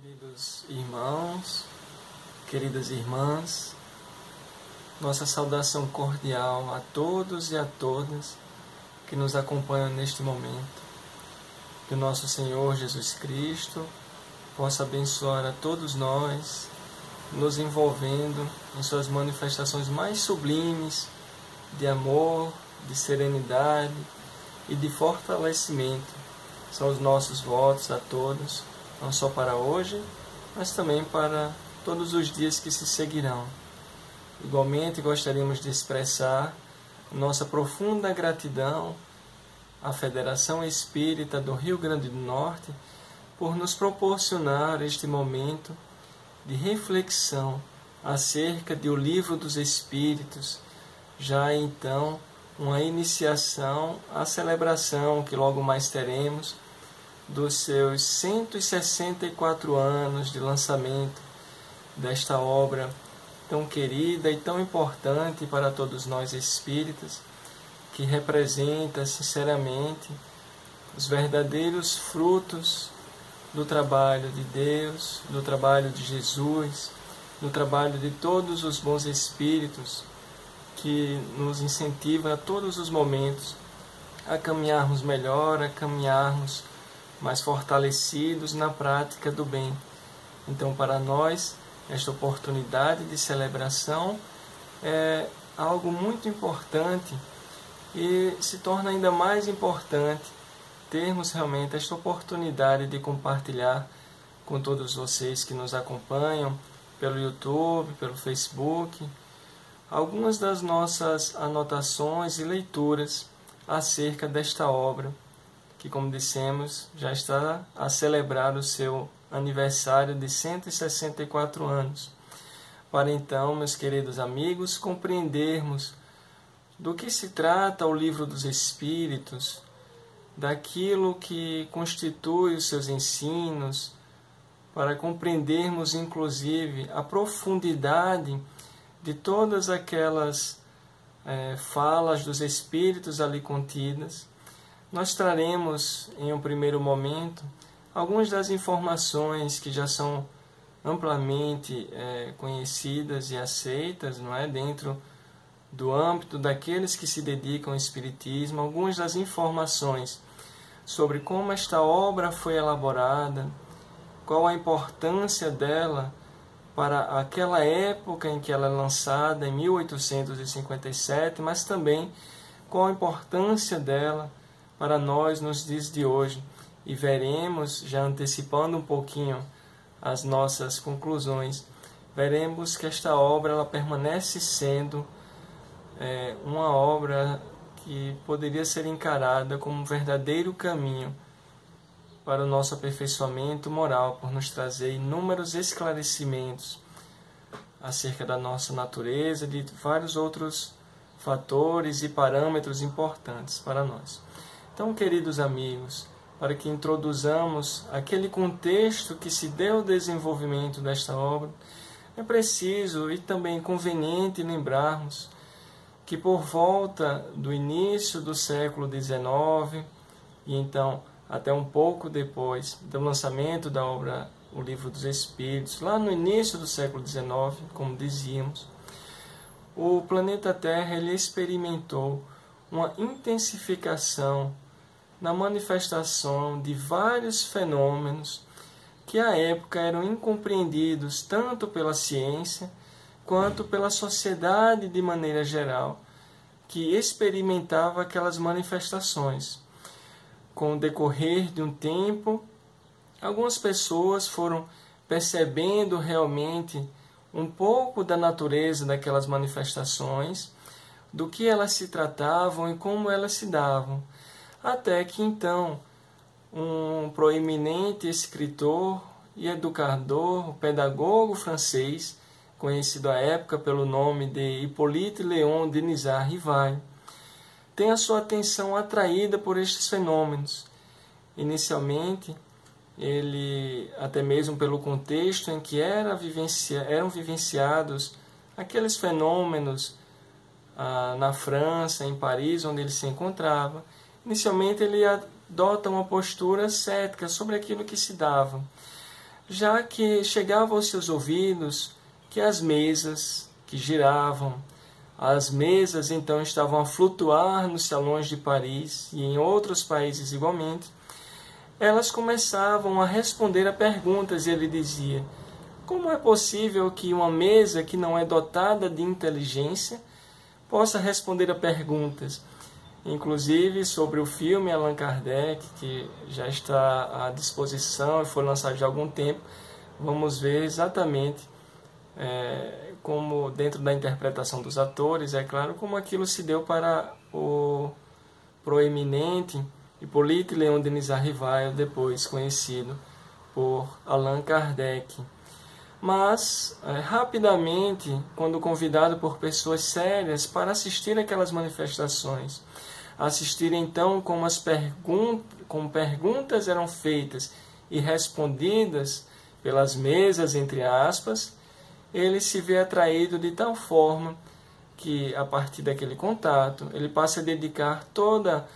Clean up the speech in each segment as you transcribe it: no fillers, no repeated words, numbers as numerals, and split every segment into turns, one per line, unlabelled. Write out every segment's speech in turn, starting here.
Queridos irmãos, queridas irmãs, nossa saudação cordial a todos e a todas que nos acompanham neste momento. Que o nosso Senhor Jesus Cristo possa abençoar a todos nós, nos envolvendo em suas manifestações mais sublimes de amor, de serenidade e de fortalecimento. São os nossos votos a todos, não só para hoje, mas também para todos os dias que se seguirão. Igualmente, gostaríamos de expressar nossa profunda gratidão à Federação Espírita do Rio Grande do Norte por nos proporcionar este momento de reflexão acerca do Livro dos Espíritos, já então uma iniciação à celebração que logo mais teremos dos seus 164 anos de lançamento desta obra tão querida e tão importante para todos nós espíritas, que representa sinceramente os verdadeiros frutos do trabalho de Deus, do trabalho de Jesus, do trabalho de todos os bons espíritos que nos incentivam a todos os momentos a caminharmos melhor, a caminharmos mais fortalecidos na prática do bem. Então, para nós, esta oportunidade de celebração é algo muito importante e se torna ainda mais importante termos realmente esta oportunidade de compartilhar com todos vocês que nos acompanham pelo YouTube, pelo Facebook, algumas das nossas anotações e leituras acerca desta obra, que, como dissemos, já está a celebrar o seu aniversário de 164 anos. Para então, meus queridos amigos, compreendermos do que se trata o Livro dos Espíritos, daquilo que constitui os seus ensinos, para compreendermos, inclusive, a profundidade de todas aquelas falas dos Espíritos ali contidas. Nós traremos, em um primeiro momento, algumas das informações que já são amplamente conhecidas e aceitas, não é? Dentro do âmbito daqueles que se dedicam ao Espiritismo, algumas das informações sobre como esta obra foi elaborada, qual a importância dela para aquela época em que ela é lançada, em 1857, mas também qual a importância dela para nós nos dias de hoje. E veremos, já antecipando um pouquinho as nossas conclusões, veremos que esta obra ela permanece sendo uma obra que poderia ser encarada como um verdadeiro caminho para o nosso aperfeiçoamento moral, por nos trazer inúmeros esclarecimentos acerca da nossa natureza e de vários outros fatores e parâmetros importantes para nós. Então, queridos amigos, para que introduzamos aquele contexto que se deu ao desenvolvimento desta obra, é preciso e também conveniente lembrarmos que por volta do início do século XIX, e então até um pouco depois do lançamento da obra O Livro dos Espíritos, lá no início do século XIX, como dizíamos, o planeta Terra ele experimentou uma intensificação na manifestação de vários fenômenos que à época eram incompreendidos tanto pela ciência quanto pela sociedade de maneira geral, que experimentava aquelas manifestações. Com o decorrer de um tempo, algumas pessoas foram percebendo realmente um pouco da natureza daquelas manifestações, do que elas se tratavam e como elas se davam. Até que então, um proeminente escritor e educador, pedagogo francês, conhecido à época pelo nome de Hippolyte Léon Denisard Rivail, tem a sua atenção atraída por estes fenômenos. Inicialmente, ele, até mesmo pelo contexto em que eram vivenciados aqueles fenômenos na França, em Paris, onde ele se encontrava, inicialmente ele adota uma postura cética sobre aquilo que se dava. já que chegava aos seus ouvidos que as mesas que giravam, as mesas então estavam a flutuar nos salões de Paris e em outros países igualmente, elas começavam a responder a perguntas e ele dizia: como é possível que uma mesa que não é dotada de inteligência possa responder a perguntas? Inclusive sobre o filme Allan Kardec, que já está à disposição e foi lançado já há algum tempo, vamos ver exatamente como dentro da interpretação dos atores, é claro, como aquilo se deu para o proeminente Hippolyte Léon Denis Rivail, depois conhecido por Allan Kardec. Mas, rapidamente, quando convidado por pessoas sérias para assistir aquelas manifestações, assistir então como como perguntas eram feitas e respondidas pelas mesas, entre aspas, ele se vê atraído de tal forma que, a partir daquele contato, ele passa a dedicar toda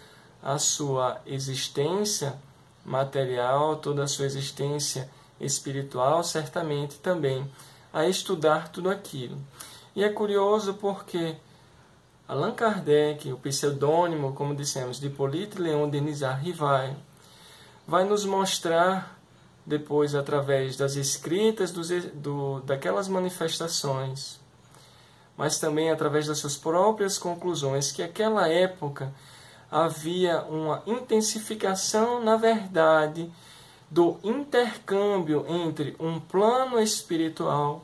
a sua existência material, toda a sua existência espiritual, certamente também a estudar tudo aquilo. E é curioso porque Allan Kardec, o pseudônimo, como dissemos, de Hippolyte Léon Denis Rivail, vai nos mostrar depois, através das escritas daquelas manifestações, mas também através das suas próprias conclusões, que naquela época havia uma intensificação, na verdade, do intercâmbio entre um plano espiritual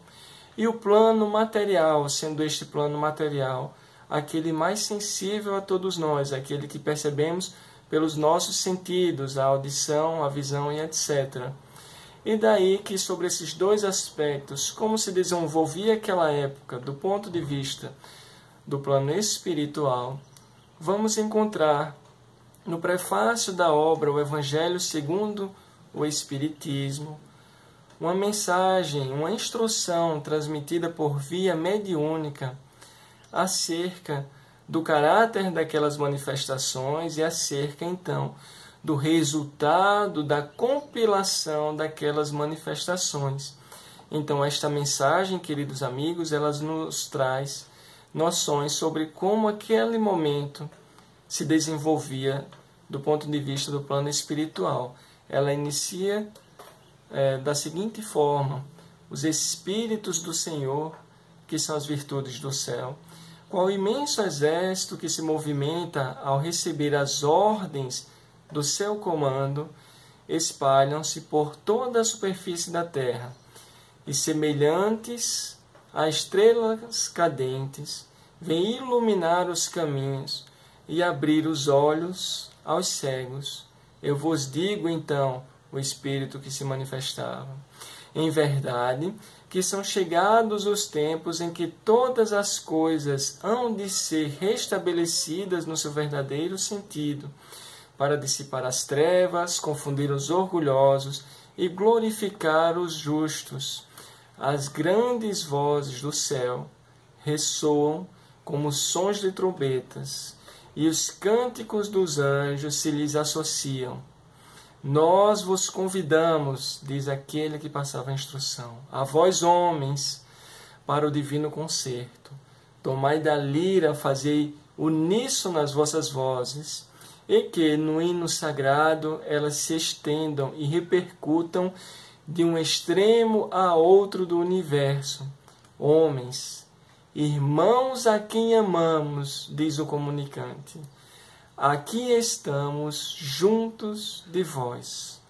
e o plano material, sendo este plano material aquele mais sensível a todos nós, aquele que percebemos pelos nossos sentidos, a audição, a visão e etc. E daí que sobre esses dois aspectos, como se desenvolvia aquela época do ponto de vista do plano espiritual, vamos encontrar no prefácio da obra O Evangelho segundo o Espiritismo, uma mensagem, uma instrução transmitida por via mediúnica acerca do caráter daquelas manifestações e acerca, então, do resultado da compilação daquelas manifestações. Então, esta mensagem, queridos amigos, ela nos traz noções sobre como aquele momento se desenvolvia do ponto de vista do plano espiritual. Ela inicia da seguinte forma: os Espíritos do Senhor, que são as virtudes do céu, qual imenso exército que se movimenta ao receber as ordens do seu comando, espalham-se por toda a superfície da terra, e semelhantes a estrelas cadentes, vêm iluminar os caminhos e abrir os olhos aos cegos. Eu vos digo, então, o Espírito que se manifestava: em verdade, que são chegados os tempos em que todas as coisas hão de ser restabelecidas no seu verdadeiro sentido, para dissipar as trevas, confundir os orgulhosos e glorificar os justos. As grandes vozes do céu ressoam como sons de trombetas, e os cânticos dos anjos se lhes associam. Nós vos convidamos, diz aquele que passava a instrução, a vós homens, para o divino concerto. Tomai da lira, fazei uníssono as vossas vozes, e que no hino sagrado elas se estendam e repercutam de um extremo a outro do universo. Homens, irmãos a quem amamos, diz o comunicante, aqui estamos juntos de vós.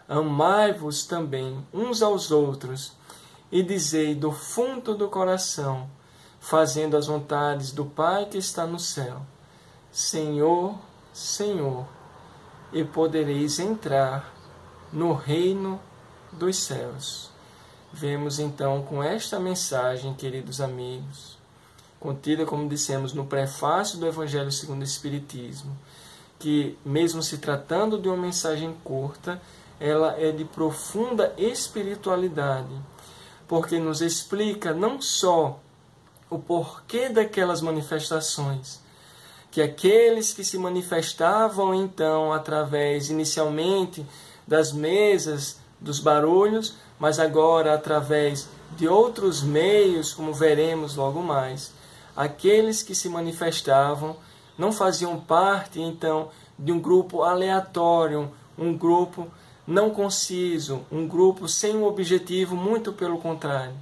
Amai-vos também uns aos outros e dizei do fundo do coração, fazendo as vontades do Pai que está no céu: Senhor, Senhor, e podereis entrar no reino dos céus. Vemos então com esta mensagem, queridos amigos, contida, como dissemos, no prefácio do Evangelho segundo o Espiritismo, que, mesmo se tratando de uma mensagem curta, ela é de profunda espiritualidade, porque nos explica não só o porquê daquelas manifestações, que aqueles que se manifestavam então através, inicialmente, das mesas dos barulhos, mas agora através de outros meios, como veremos logo mais. Aqueles que se manifestavam não faziam parte, então, de um grupo aleatório, um grupo não conciso, um grupo sem um objetivo, muito pelo contrário.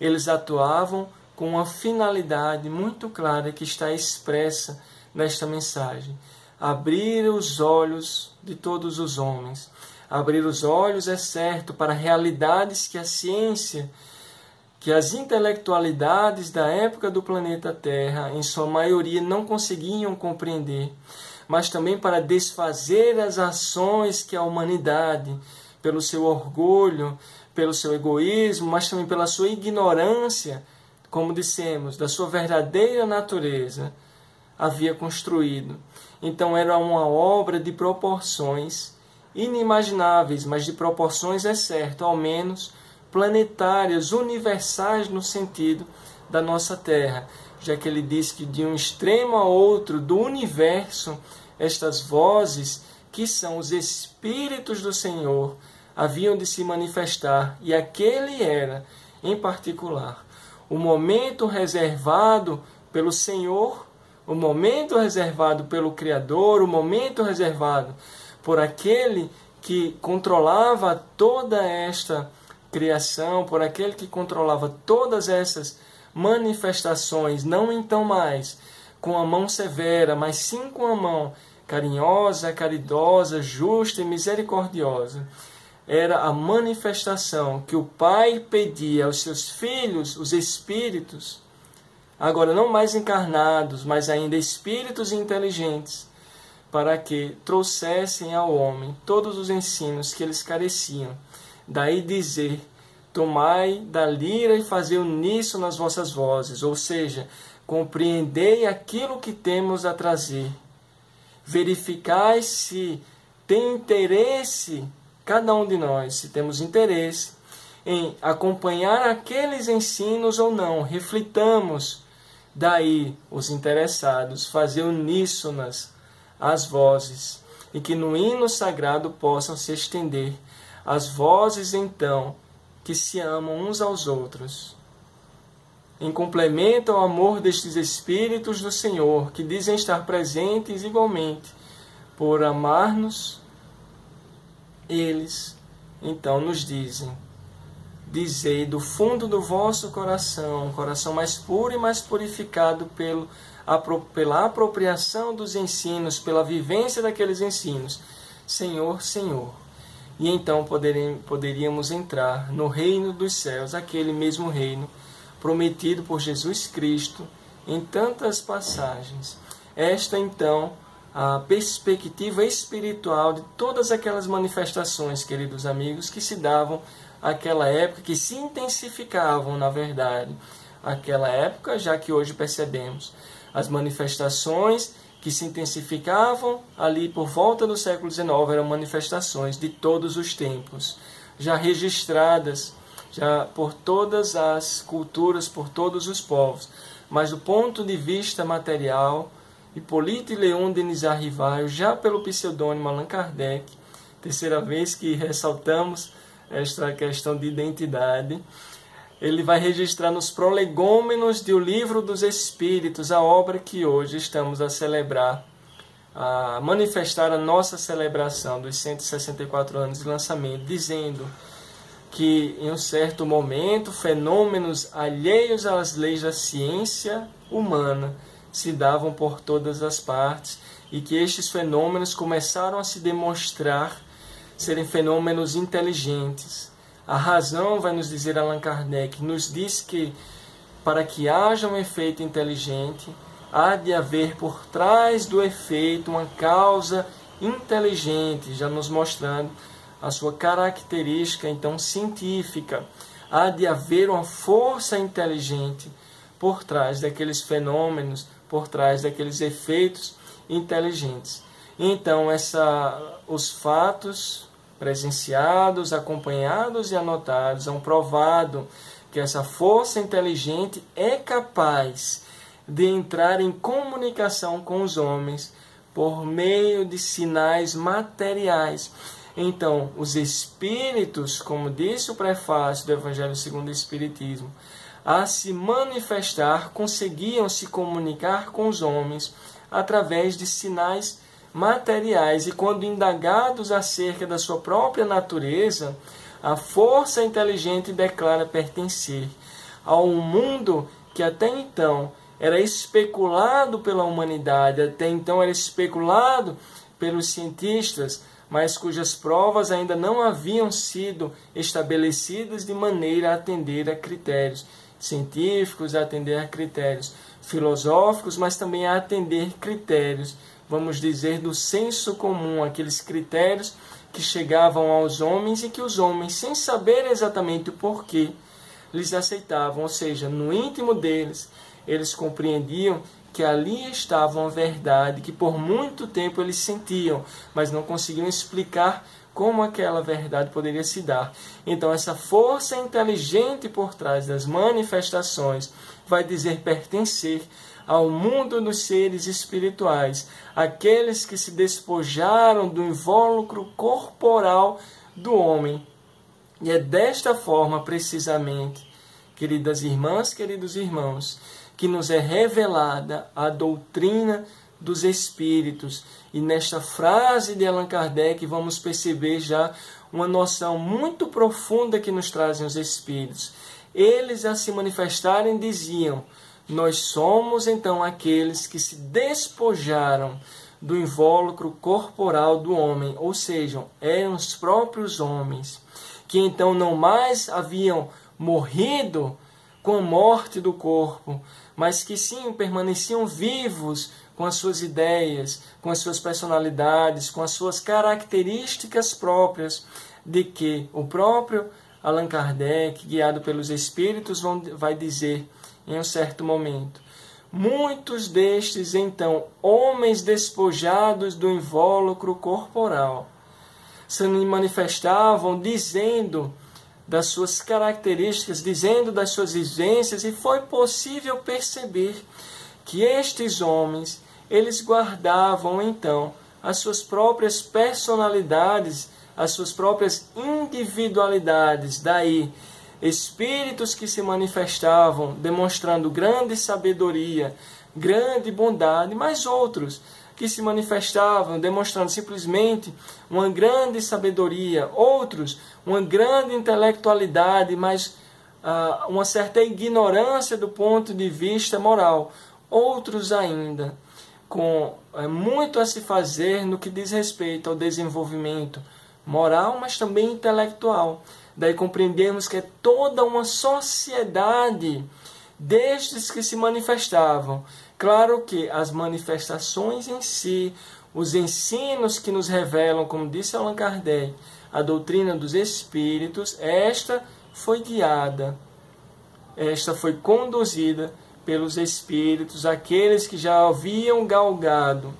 Eles atuavam com uma finalidade muito clara que está expressa nesta mensagem: abrir os olhos de todos os homens. Abrir os olhos, é certo, para realidades que a ciência, que as intelectualidades da época do planeta Terra, em sua maioria, não conseguiam compreender, mas também para desfazer as ações que a humanidade, pelo seu orgulho, pelo seu egoísmo, mas também pela sua ignorância, como dissemos, da sua verdadeira natureza, havia construído. Então era uma obra de proporções inimagináveis, mas de proporções, é certo, ao menos planetárias, universais no sentido da nossa Terra, já que ele diz que de um extremo a outro do universo, estas vozes, que são os Espíritos do Senhor, haviam de se manifestar, e aquele era, em particular, o momento reservado pelo Senhor, o momento reservado pelo Criador, o momento reservado por aquele que controlava toda esta criação, por aquele que controlava todas essas manifestações, não então mais com a mão severa, mas sim com a mão carinhosa, caridosa, justa e misericordiosa. Era a manifestação que o Pai pedia aos seus filhos, os Espíritos, agora não mais encarnados, mas ainda espíritos inteligentes, para que trouxessem ao homem todos os ensinos que eles careciam. Daí dizer: tomai da lira e fazei uníssono nas vossas vozes, ou seja, compreendei aquilo que temos a trazer. Verificai se tem interesse, cada um de nós, se temos interesse em acompanhar aqueles ensinos ou não. Reflitamos. Daí, os interessados, fazer uníssonas as vozes, e que no hino sagrado possam se estender as vozes, então, que se amam uns aos outros, em complemento ao amor destes Espíritos do Senhor, que dizem estar presentes igualmente, por amar-nos, eles, então, nos dizem: dizei do fundo do vosso coração, um coração mais puro e mais purificado pela apropriação dos ensinos, pela vivência daqueles ensinos: Senhor, Senhor. E então poderíamos entrar no reino dos céus, aquele mesmo reino prometido por Jesus Cristo em tantas passagens. Esta, então, a perspectiva espiritual de todas aquelas manifestações, queridos amigos, que se davam àquela época, que se intensificavam, na verdade, àquela época, já que hoje percebemos as manifestações que se intensificavam ali por volta do século XIX, eram manifestações de todos os tempos, já registradas já por todas as culturas, por todos os povos. Mas do ponto de vista material, Hippolyte Léon Denis Arrival, já pelo pseudônimo Allan Kardec, terceira vez que ressaltamos esta questão de identidade, ele vai registrar nos Prolegômenos do Livro dos Espíritos, a obra que hoje estamos a celebrar, a manifestar a nossa celebração dos 164 anos de lançamento, dizendo que em um certo momento fenômenos alheios às leis da ciência humana se davam por todas as partes e que estes fenômenos começaram a se demonstrar serem fenômenos inteligentes. A razão, vai nos dizer Allan Kardec, nos diz que para que haja um efeito inteligente, há de haver por trás do efeito uma causa inteligente, já nos mostrando a sua característica, então, científica. Há de haver uma força inteligente por trás daqueles fenômenos, por trás daqueles efeitos inteligentes. Então, os fatos presenciados, acompanhados e anotados hão provado que essa força inteligente é capaz de entrar em comunicação com os homens por meio de sinais materiais. Então, os espíritos, como disse o prefácio do Evangelho segundo o Espiritismo, a se manifestar, conseguiam se comunicar com os homens através de sinais materiais. E quando indagados acerca da sua própria natureza, a força inteligente declara pertencer ao mundo que até então era especulado pela humanidade, até então era especulado pelos cientistas, mas cujas provas ainda não haviam sido estabelecidas de maneira a atender a critérios científicos, a atender a critérios filosóficos, mas também a atender critérios, vamos dizer, do senso comum, aqueles critérios que chegavam aos homens e que os homens, sem saber exatamente o porquê, lhes aceitavam, ou seja, no íntimo deles, eles compreendiam que ali estava uma verdade que por muito tempo eles sentiam, mas não conseguiam explicar como aquela verdade poderia se dar. Então, essa força inteligente por trás das manifestações vai dizer pertencer ao mundo dos seres espirituais, aqueles que se despojaram do invólucro corporal do homem. E é desta forma, precisamente, queridas irmãs, queridos irmãos, que nos é revelada a doutrina dos Espíritos. E nesta frase de Allan Kardec vamos perceber já uma noção muito profunda que nos trazem os Espíritos. Eles, a se manifestarem, diziam: nós somos então aqueles que se despojaram do invólucro corporal do homem, ou seja, eram os próprios homens, que então não mais haviam morrido com a morte do corpo, mas que sim permaneciam vivos com as suas ideias, com as suas personalidades, com as suas características próprias, de que o próprio Allan Kardec, guiado pelos Espíritos, vai dizer em um certo momento: muitos destes, então, homens despojados do invólucro corporal, se manifestavam dizendo das suas características, dizendo das suas vivências, e foi possível perceber que estes homens, eles guardavam então as suas próprias personalidades, as suas próprias individualidades. Daí, espíritos que se manifestavam demonstrando grande sabedoria, grande bondade, mas outros que se manifestavam demonstrando simplesmente uma grande sabedoria, outros uma grande intelectualidade, mas uma certa ignorância do ponto de vista moral, outros ainda com muito a se fazer no que diz respeito ao desenvolvimento moral, mas também intelectual. Daí compreendemos que é toda uma sociedade destes que se manifestavam. Claro que as manifestações em si, os ensinos que nos revelam, como disse Allan Kardec, a doutrina dos Espíritos, esta foi guiada, esta foi conduzida pelos Espíritos, aqueles que já haviam galgado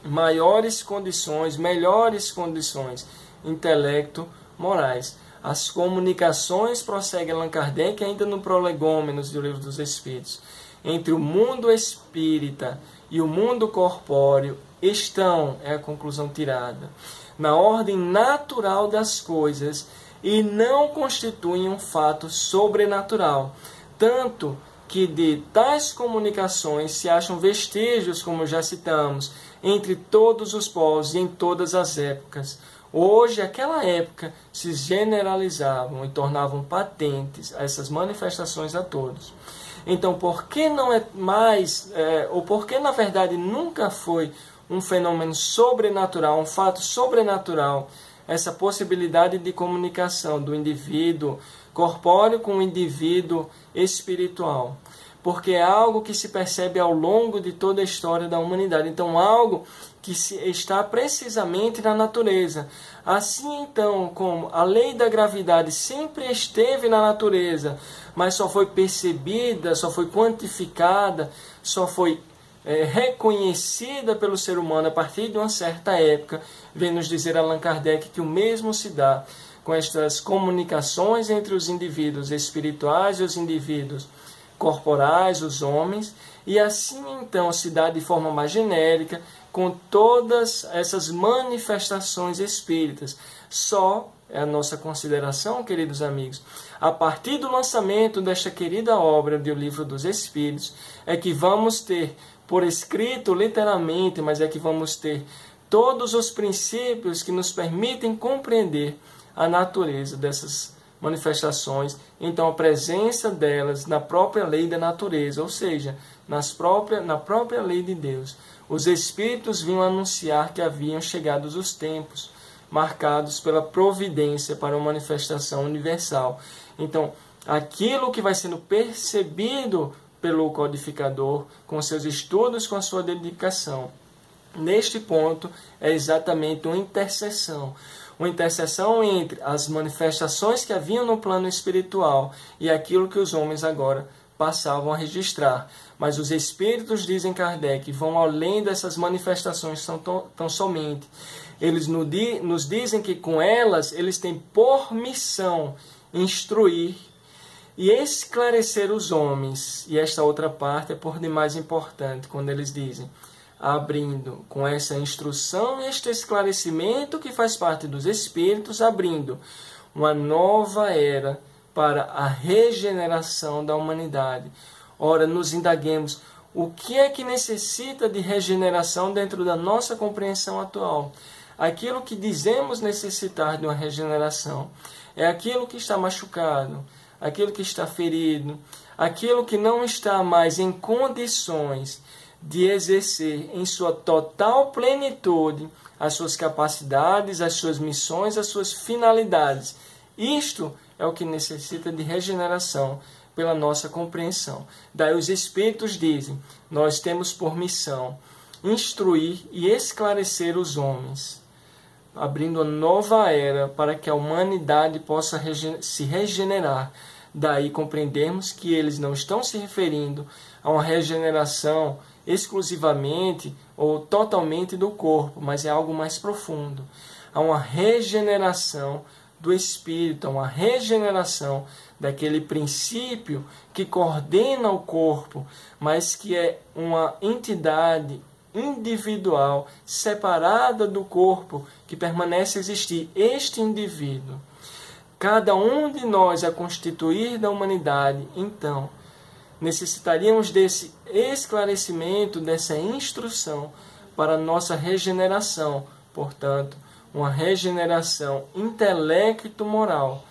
maiores condições, melhores condições, intelecto, morais. As comunicações, prossegue Allan Kardec, ainda no Prolegômenos do Livro dos Espíritos, entre o mundo espírita e o mundo corpóreo estão, é a conclusão tirada, na ordem natural das coisas e não constituem um fato sobrenatural. Tanto que de tais comunicações se acham vestígios, como já citamos, entre todos os povos e em todas as épocas. Hoje, aquela época, se generalizavam e tornavam patentes essas manifestações a todos. Então, por que não é mais, ou por que na verdade nunca foi um fenômeno sobrenatural, um fato sobrenatural, essa possibilidade de comunicação do indivíduo corpóreo com o indivíduo espiritual? Porque é algo que se percebe ao longo de toda a história da humanidade. Então, algo que está precisamente na natureza. Assim, então, como a lei da gravidade sempre esteve na natureza, mas só foi percebida, só foi quantificada, só foi reconhecida pelo ser humano a partir de uma certa época, vem nos dizer Allan Kardec que o mesmo se dá com estas comunicações entre os indivíduos espirituais e os indivíduos corporais, os homens, e assim então se dá de forma mais genérica com todas essas manifestações espíritas. Só é a nossa consideração, queridos amigos, a partir do lançamento desta querida obra do Livro dos Espíritos, é que vamos ter, por escrito literalmente, mas é que vamos ter todos os princípios que nos permitem compreender a natureza dessas manifestações, então a presença delas na própria lei da natureza, ou seja, na própria lei de Deus. Os Espíritos vinham anunciar que haviam chegado os tempos, marcados pela providência para uma manifestação universal. Então, aquilo que vai sendo percebido pelo codificador, com seus estudos, com a sua dedicação, neste ponto é exatamente uma interseção entre as manifestações que haviam no plano espiritual e aquilo que os homens agora passavam a registrar. Mas os Espíritos, dizem Kardec, vão além dessas manifestações tão somente. Eles nos dizem que com elas eles têm por missão instruir e esclarecer os homens. E esta outra parte é por demais importante, quando eles dizem, abrindo com essa instrução e este esclarecimento que faz parte dos Espíritos, abrindo uma nova era para a regeneração da humanidade. Ora, nos indaguemos o que é que necessita de regeneração dentro da nossa compreensão atual. Aquilo que dizemos necessitar de uma regeneração é aquilo que está machucado, aquilo que está ferido, aquilo que não está mais em condições de exercer em sua total plenitude as suas capacidades, as suas missões, as suas finalidades. Isto é o que necessita de regeneração pela nossa compreensão. Daí os Espíritos dizem, nós temos por missão instruir e esclarecer os homens, abrindo uma nova era para que a humanidade possa se regenerar. Daí compreendemos que eles não estão se referindo a uma regeneração exclusivamente ou totalmente do corpo, mas é algo mais profundo. Há uma regeneração do espírito, uma regeneração daquele princípio que coordena o corpo, mas que é uma entidade individual, separada do corpo, que permanece a existir. Este indivíduo, cada um de nós a constituir da humanidade, então, necessitaríamos desse esclarecimento, dessa instrução para a nossa regeneração, portanto, uma regeneração intelecto-moral.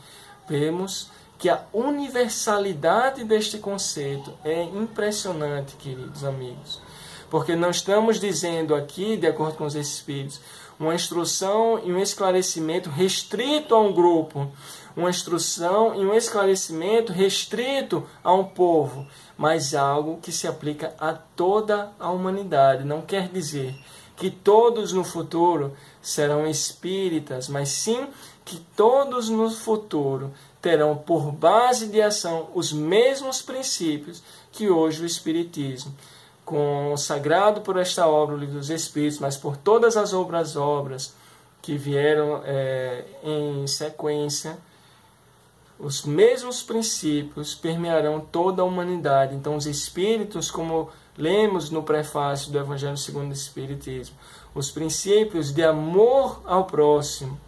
Vemos que a universalidade deste conceito é impressionante, queridos amigos, porque não estamos dizendo aqui, de acordo com os Espíritos, uma instrução e um esclarecimento restrito a um grupo, uma instrução e um esclarecimento restrito a um povo, mas algo que se aplica a toda a humanidade. Não quer dizer que todos no futuro serão espíritas, mas sim que todos no futuro terão por base de ação os mesmos princípios que hoje o Espiritismo, consagrado por esta obra, o Livro dos Espíritos, mas por todas as obras que vieram em sequência, os mesmos princípios permearão toda a humanidade. Então, os Espíritos, como lemos no prefácio do Evangelho segundo o Espiritismo, os princípios de amor ao próximo,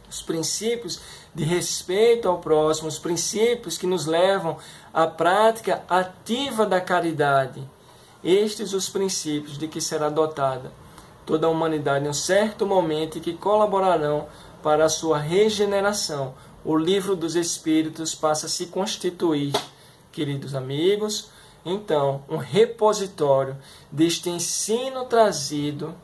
os princípios de respeito ao próximo, os princípios que nos levam à prática ativa da caridade. Estes os princípios de que será dotada toda a humanidade em um certo momento e que colaborarão para a sua regeneração. O Livro dos Espíritos passa a se constituir, queridos amigos, então, um repositório deste ensino trazido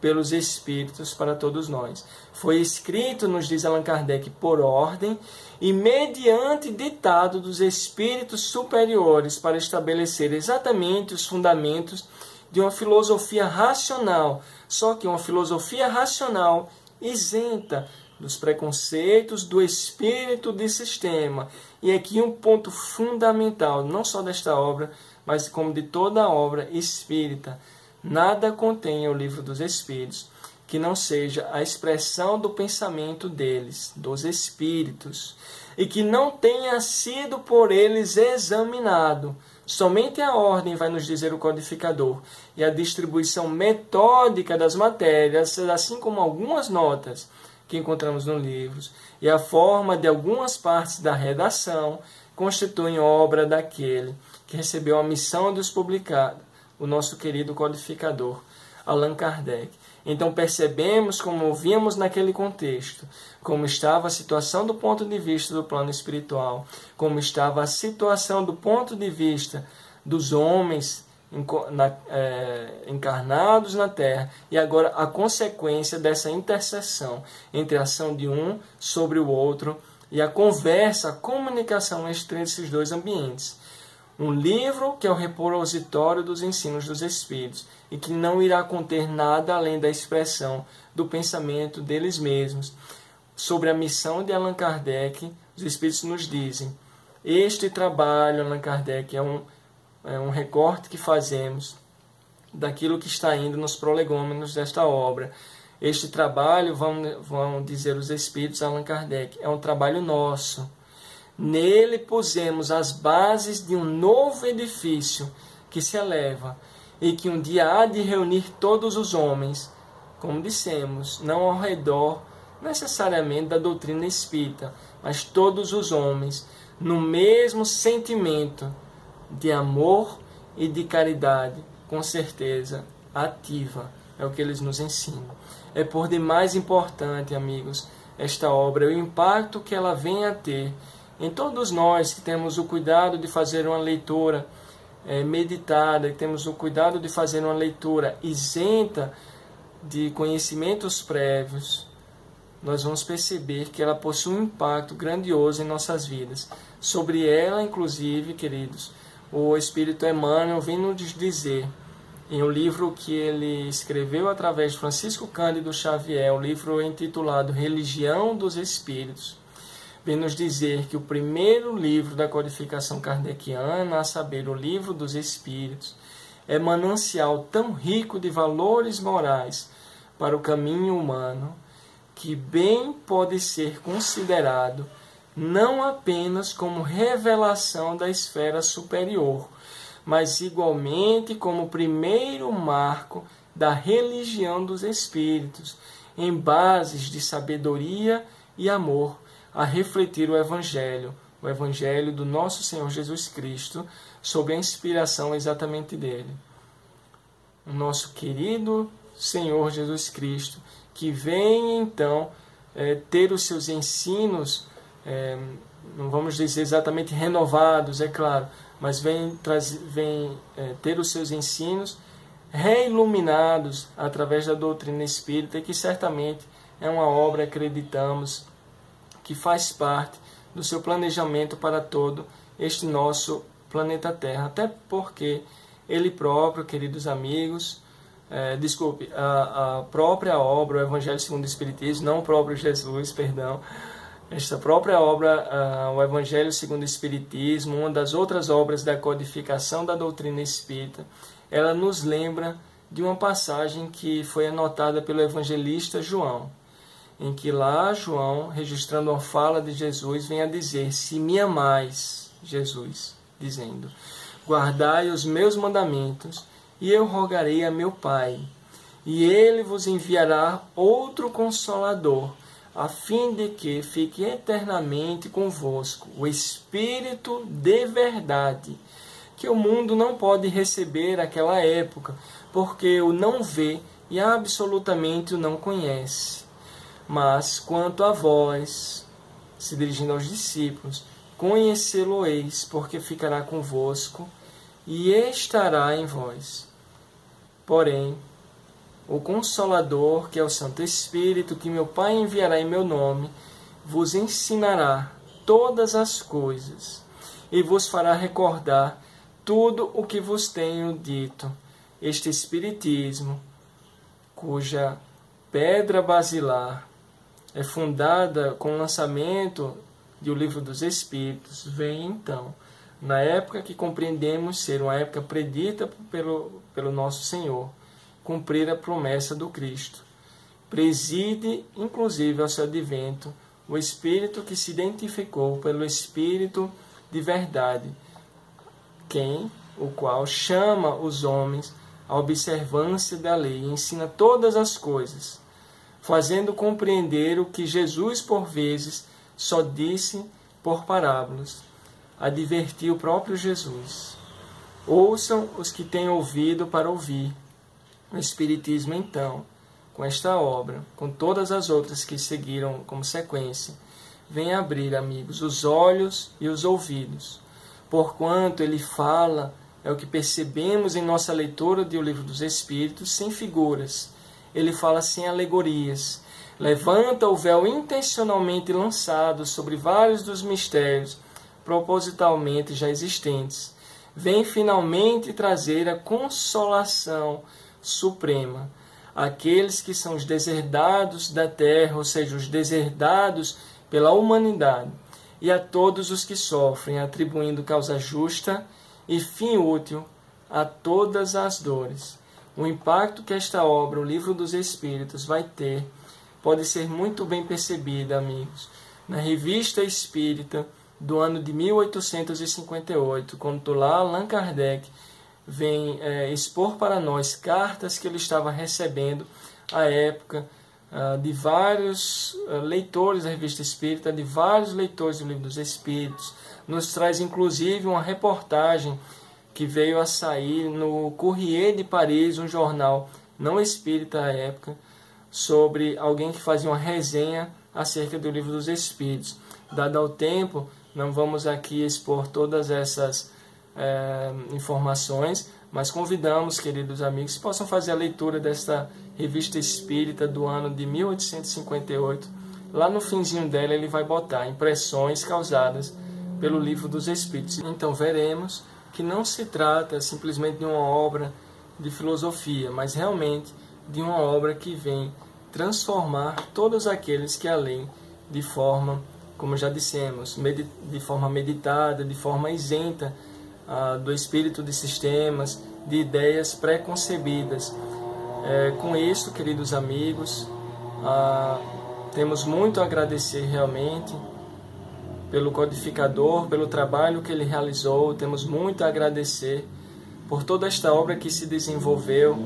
pelos Espíritos para todos nós. Foi escrito, nos diz Allan Kardec, por ordem e mediante ditado dos Espíritos superiores para estabelecer exatamente os fundamentos de uma filosofia racional, só que uma filosofia racional isenta dos preconceitos do espírito de sistema. E aqui um ponto fundamental, não só desta obra, mas como de toda a obra espírita. Nada contém o Livro dos Espíritos que não seja a expressão do pensamento deles, dos Espíritos, e que não tenha sido por eles examinado, Somente a ordem vai nos dizer o codificador, e a distribuição metódica das matérias, assim como algumas notas que encontramos nos livros, e a forma de algumas partes da redação, constituem obra daquele que recebeu a missão de os publicar, o nosso querido codificador, Allan Kardec. Então percebemos, como vimos naquele contexto, como estava a situação do ponto de vista do plano espiritual, como estava a situação do ponto de vista dos homens encarnados na Terra, e agora a consequência dessa interseção entre a ação de um sobre o outro e a conversa, a comunicação entre esses dois ambientes. Um livro que é o repositório dos ensinos dos Espíritos e que não irá conter nada além da expressão do pensamento deles mesmos. Sobre a missão de Allan Kardec, os Espíritos nos dizem: este trabalho, Allan Kardec, é um recorte que fazemos daquilo que está indo nos prolegômenos desta obra. Este trabalho, vão dizer os Espíritos, Allan Kardec, é um trabalho nosso. Nele pusemos as bases de um novo edifício que se eleva e que um dia há de reunir todos os homens, como dissemos, não ao redor necessariamente da doutrina espírita, mas todos os homens, no mesmo sentimento de amor e de caridade, com certeza ativa. É o que eles nos ensinam. É por demais importante, amigos, esta obra, o impacto que ela vem a ter em todos nós que temos o cuidado de fazer uma leitura meditada, que temos o cuidado de fazer uma leitura isenta de conhecimentos prévios. Nós vamos perceber que ela possui um impacto grandioso em nossas vidas. Sobre ela, inclusive, queridos, o Espírito Emmanuel vem nos dizer, em um livro que ele escreveu através de Francisco Cândido Xavier, um livro intitulado Religião dos Espíritos, vem nos dizer que o primeiro livro da codificação kardeciana, a saber, o Livro dos Espíritos, é manancial tão rico de valores morais para o caminho humano, que bem pode ser considerado não apenas como revelação da esfera superior, mas igualmente como o primeiro marco da religião dos Espíritos, em bases de sabedoria e amor, a refletir o Evangelho do nosso Senhor Jesus Cristo, sob a inspiração exatamente dele. O nosso querido Senhor Jesus Cristo, que vem então ter os seus ensinos, não vamos dizer exatamente renovados, é claro, mas vem ter os seus ensinos reiluminados através da doutrina espírita, que certamente é uma obra, acreditamos, que faz parte do seu planejamento para todo este nosso planeta Terra. Até porque ele próprio, queridos amigos, a própria obra, o Evangelho segundo o Espiritismo, não o próprio Jesus, perdão, esta própria obra, o Evangelho segundo o Espiritismo, uma das outras obras da codificação da doutrina espírita, ela nos lembra de uma passagem que foi anotada pelo evangelista João, em que lá João, registrando uma fala de Jesus, vem a dizer: se me amais, Jesus, dizendo, guardai os meus mandamentos, e eu rogarei a meu Pai, e ele vos enviará outro Consolador, a fim de que fique eternamente convosco o Espírito de verdade, que o mundo não pode receber naquela época, porque o não vê e absolutamente o não conhece. Mas quanto a vós, se dirigindo aos discípulos, conhecê-lo-eis, porque ficará convosco e estará em vós. Porém, o Consolador, que é o Santo Espírito, que meu Pai enviará em meu nome, vos ensinará todas as coisas e vos fará recordar tudo o que vos tenho dito. Este Espiritismo, cuja pedra basilar é fundada com o lançamento do Livro dos Espíritos, vem então, na época que compreendemos ser uma época predita pelo nosso Senhor, cumprir a promessa do Cristo. Preside, inclusive, ao seu advento, o Espírito que se identificou pelo Espírito de verdade, o qual chama os homens à observância da lei e ensina todas as coisas, fazendo compreender o que Jesus, por vezes, só disse por parábolas, advertiu o próprio Jesus. Ouçam os que têm ouvido para ouvir. O Espiritismo, então, com esta obra, com todas as outras que seguiram como sequência, vem abrir, amigos, os olhos e os ouvidos. Porquanto ele fala, é o que percebemos em nossa leitura do Livro dos Espíritos, sem figuras. Ele fala sem alegorias. Levanta o véu intencionalmente lançado sobre vários dos mistérios propositalmente já existentes. Vem finalmente trazer a consolação suprema àqueles que são os deserdados da terra, ou seja, os deserdados pela humanidade, e a todos os que sofrem, atribuindo causa justa e fim útil a todas as dores. O impacto que esta obra, o Livro dos Espíritos, vai ter pode ser muito bem percebido, amigos, na Revista Espírita do ano de 1858, quando lá Allan Kardec vem expor para nós cartas que ele estava recebendo à época de vários leitores da Revista Espírita, de vários leitores do Livro dos Espíritos. Nos traz inclusive uma reportagem que veio a sair no Courrier de Paris, um jornal não espírita à época, sobre alguém que fazia uma resenha acerca do Livro dos Espíritos. Dado ao tempo, não vamos aqui expor todas essas informações, mas convidamos, queridos amigos, que possam fazer a leitura desta Revista Espírita do ano de 1858. Lá no finzinho dela ele vai botar impressões causadas pelo Livro dos Espíritos. Então veremos que não se trata simplesmente de uma obra de filosofia, mas realmente de uma obra que vem transformar todos aqueles que a leem de forma, como já dissemos, de forma meditada, de forma isenta do espírito de sistemas, de ideias pré-concebidas. Com isso, queridos amigos, temos muito a agradecer realmente pelo codificador, pelo trabalho que ele realizou, temos muito a agradecer por toda esta obra que se desenvolveu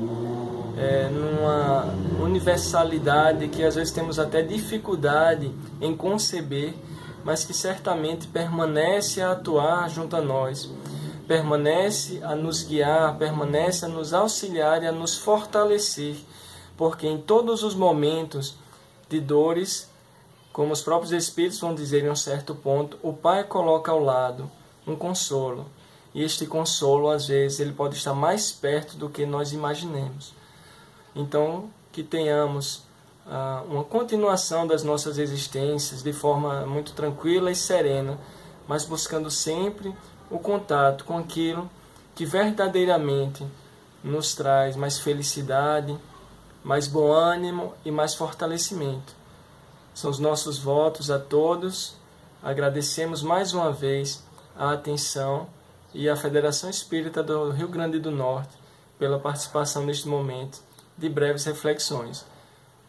numa universalidade que às vezes temos até dificuldade em conceber, mas que certamente permanece a atuar junto a nós, permanece a nos guiar, permanece a nos auxiliar e a nos fortalecer, porque em todos os momentos de dores, como os próprios Espíritos vão dizer em um certo ponto, o Pai coloca ao lado um consolo, e este consolo às vezes ele pode estar mais perto do que nós imaginemos. Então, que tenhamos uma continuação das nossas existências de forma muito tranquila e serena, mas buscando sempre o contato com aquilo que verdadeiramente nos traz mais felicidade, mais bom ânimo e mais fortalecimento. São os nossos votos a todos. Agradecemos mais uma vez a atenção e a Federação Espírita do Rio Grande do Norte pela participação neste momento de breves reflexões.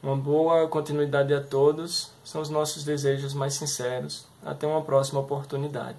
Uma boa continuidade a todos, são os nossos desejos mais sinceros. Até uma próxima oportunidade.